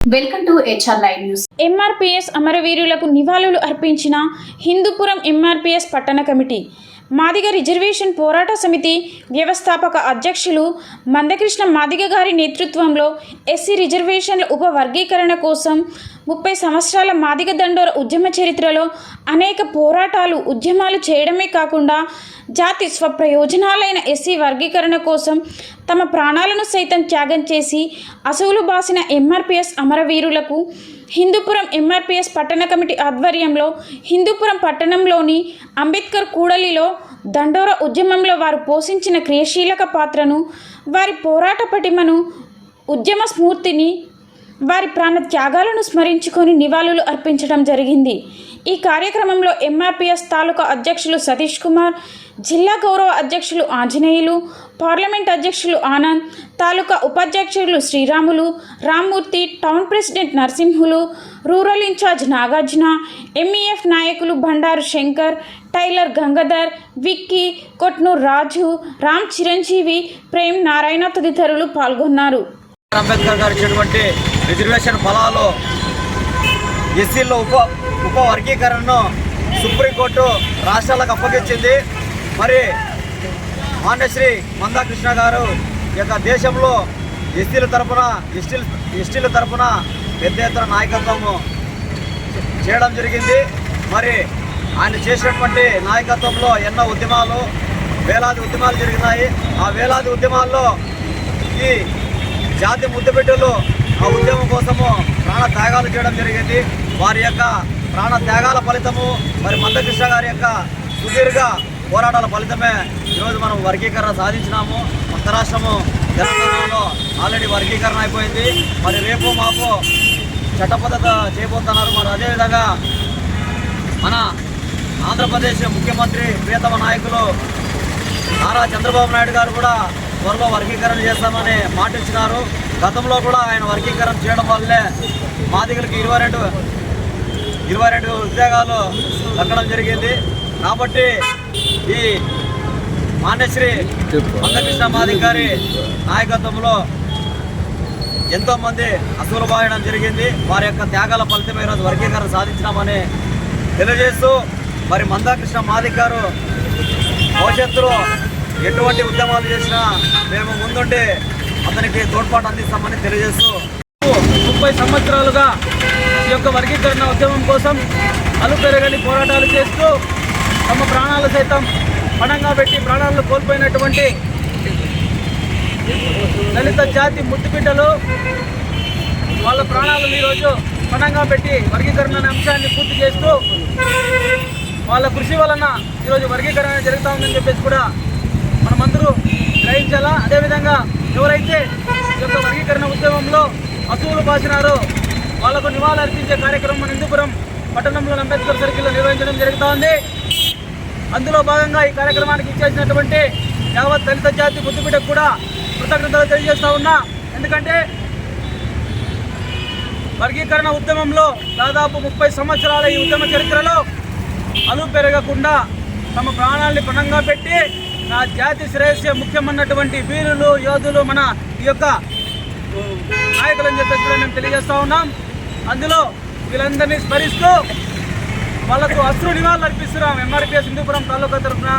Welcome to HR live news. MRPS అమరవీరులకు నివాళులు అర్పించిన హిందూపురం ఎంఆర్పీఎస్ పట్టణ కమిటీ, మాదిగ రిజర్వేషన్ పోరాట సమితి వ్యవస్థాపక అధ్యక్షులు మందకృష్ణ మాదిగ గారి నేతృత్వంలో ఎస్సీ రిజర్వేషన్ల ఉపవర్గీకరణ కోసం 30 సంవత్సరాల మాదిగ దండోర ఉద్యమ చరిత్రలో అనేక పోరాటాలు ఉద్యమాలు చేయడమే కాకుండా జాతి స్వప్రయోజనాలైన ఎస్సీ వర్గీకరణ కోసం తమ ప్రాణాలను సైతం త్యాగం చేసి అసువులు బాసిన ఎంఆర్పీఎస్ అమరవీరులకు హిందూపురం ఎంఆర్పీఎస్ పట్టణ కమిటీ ఆధ్వర్యంలో హిందూపురం పట్టణంలోని అంబేద్కర్ కూడలిలో దండోర ఉద్యమంలో వారు పోషించిన క్రియాశీలక పాత్రను, వారి పోరాట పటిమను, ఉద్యమ స్ఫూర్తిని, వారి ప్రాణ త్యాగాలను స్మరించుకొని నివాళులు అర్పించడం జరిగింది. ఈ కార్యక్రమంలో ఎంఆర్పీఎస్ తాలూకా అధ్యక్షులు సతీష్ కుమార్, జిల్లా గౌరవ అధ్యక్షులు ఆంజనేయులు, పార్లమెంట్ అధ్యక్షులు ఆనంద్, తాలూకా ఉపాధ్యక్షులు Sriramulu, Rammurthy, town president Narasimhulu, rural incharge Nagarjuna, MEF నాయకులు బండారు శంకర్, టైలర్ గంగాధర్, విక్కీ, కొట్నూర్ రాజు, రామ్ చిరంజీవి, ప్రేమ్ నారాయణ తదితరులు పాల్గొన్నారు. అంబేద్కర్ గారు ఇచ్చినటువంటి రిజర్వేషన్ ఫలాలు ఎస్సీలో ఉపవర్గీకరణను సుప్రీంకోర్టు రాష్ట్రాలకు అప్పగించింది. మరి మాన్యశ్రీ మందాకృష్ణ గారు యొక్క దేశంలో ఎస్టీల తరపున పెద్ద ఎత్తున నాయకత్వం చేయడం జరిగింది. మరి ఆయన చేసినటువంటి నాయకత్వంలో ఎన్నో వేలాది ఉద్యమాలు జరిగినాయి. ఆ వేలాది ఉద్యమాల్లో ఈ జాతి ముద్దుబిడ్డలు ఆ ఉద్యమం కోసము ప్రాణ త్యాగాలు చేయడం జరిగింది. వారి యొక్క ప్రాణ త్యాగాల ఫలితము, మరి మందకృష్ణ గారి యొక్క సుదీర్ఘ పోరాటాల ఫలితమే ఈరోజు మనం వర్గీకరణ సాధించినాము. కొత్త రాష్ట్రము తెలంగాణలో ఆల్రెడీ వర్గీకరణ అయిపోయింది. మరి రేపు మాపు చట్టబద్ధత చేయబోతున్నారు. మరి అదేవిధంగా మన ఆంధ్రప్రదేశ్ ముఖ్యమంత్రి ప్రియతమ నాయకులు నారా చంద్రబాబు నాయుడు గారు కూడా త్వరలో వర్గీకరణ చేస్తామని మాట ఇచ్చినారు. గతంలో కూడా ఆయన వర్గీకరణ చేయడం వల్లే మాదిగలకు 22 ఉద్యోగాలు దక్కడం జరిగింది. కాబట్టి ఈ మాన్యశ్రీ మందకృష్ణ మాదిగ గారి నాయకత్వంలో ఎంతోమంది అసూలు బాయడం జరిగింది. వారి యొక్క త్యాగాల ఫలితమే ఈరోజు వర్గీకరణ సాధించినామని తెలియజేస్తూ, మరి మందకృష్ణ మాదిగ గారు భవిష్యత్తులో ఎటువంటి ఉద్యమాలు చేసినా మేము ముందుండి అతనికి తోడ్పాటు అందిస్తామని తెలియజేస్తూ, 30 సంవత్సరాలుగా ఈ యొక్క వర్గీకరణ ఉద్యమం కోసం అలుపెరగని పోరాటాలు చేస్తూ తమ ప్రాణాలు సైతం పణంగా పెట్టి ప్రాణాలను కోల్పోయినటువంటి దళిత జాతి ముద్దుబిడ్డలు వాళ్ళ ప్రాణాలను ఈరోజు పణంగా పెట్టి వర్గీకరణ అనే అంశాన్ని పూర్తి చేస్తూ వాళ్ళ కృషి వలన ఈరోజు వర్గీకరణ జరుగుతూ ఉందని చెప్పేసి కూడా మనమందరూ గ్రహించాలా. అదేవిధంగా ఎవరైతే ఈ యొక్క వర్గీకరణ ఉద్యమంలో అసువులు బాసినారో వాళ్లకు నివాళులు అర్పించే కార్యక్రమం మన హిందూపురం పట్టణంలో అంబేద్కర్ సర్కిల్లో నిర్వహించడం జరుగుతూ ఉంది. అందులో భాగంగా ఈ కార్యక్రమానికి ఇచ్చేసినటువంటి యావత్ దళిత జాతి ముద్దుబిడ్డకు కూడా కృతజ్ఞతలు తెలియజేస్తూ ఉన్నా. ఎందుకంటే వర్గీకరణ ఉద్యమంలో దాదాపు 30 సంవత్సరాల ఈ ఉద్యమ చరిత్రలో అలు పెరగకుండా తమ ప్రాణాలని పణంగా పెట్టి నా జాతి శ్రేయస్సే ముఖ్యమన్నటువంటి వీరులు, యోధులు మన ఈ యొక్క నాయకులని చెప్పేసి కూడా మేము తెలియజేస్తూ ఉన్నాం. అందులో వీళ్ళందరినీ స్మరిస్తూ వాళ్లకు అశ్రు నివాళులు అర్పిస్తున్నాం ఎంఆర్పీఎస్ హిందూపురం తాలూకా తరఫున.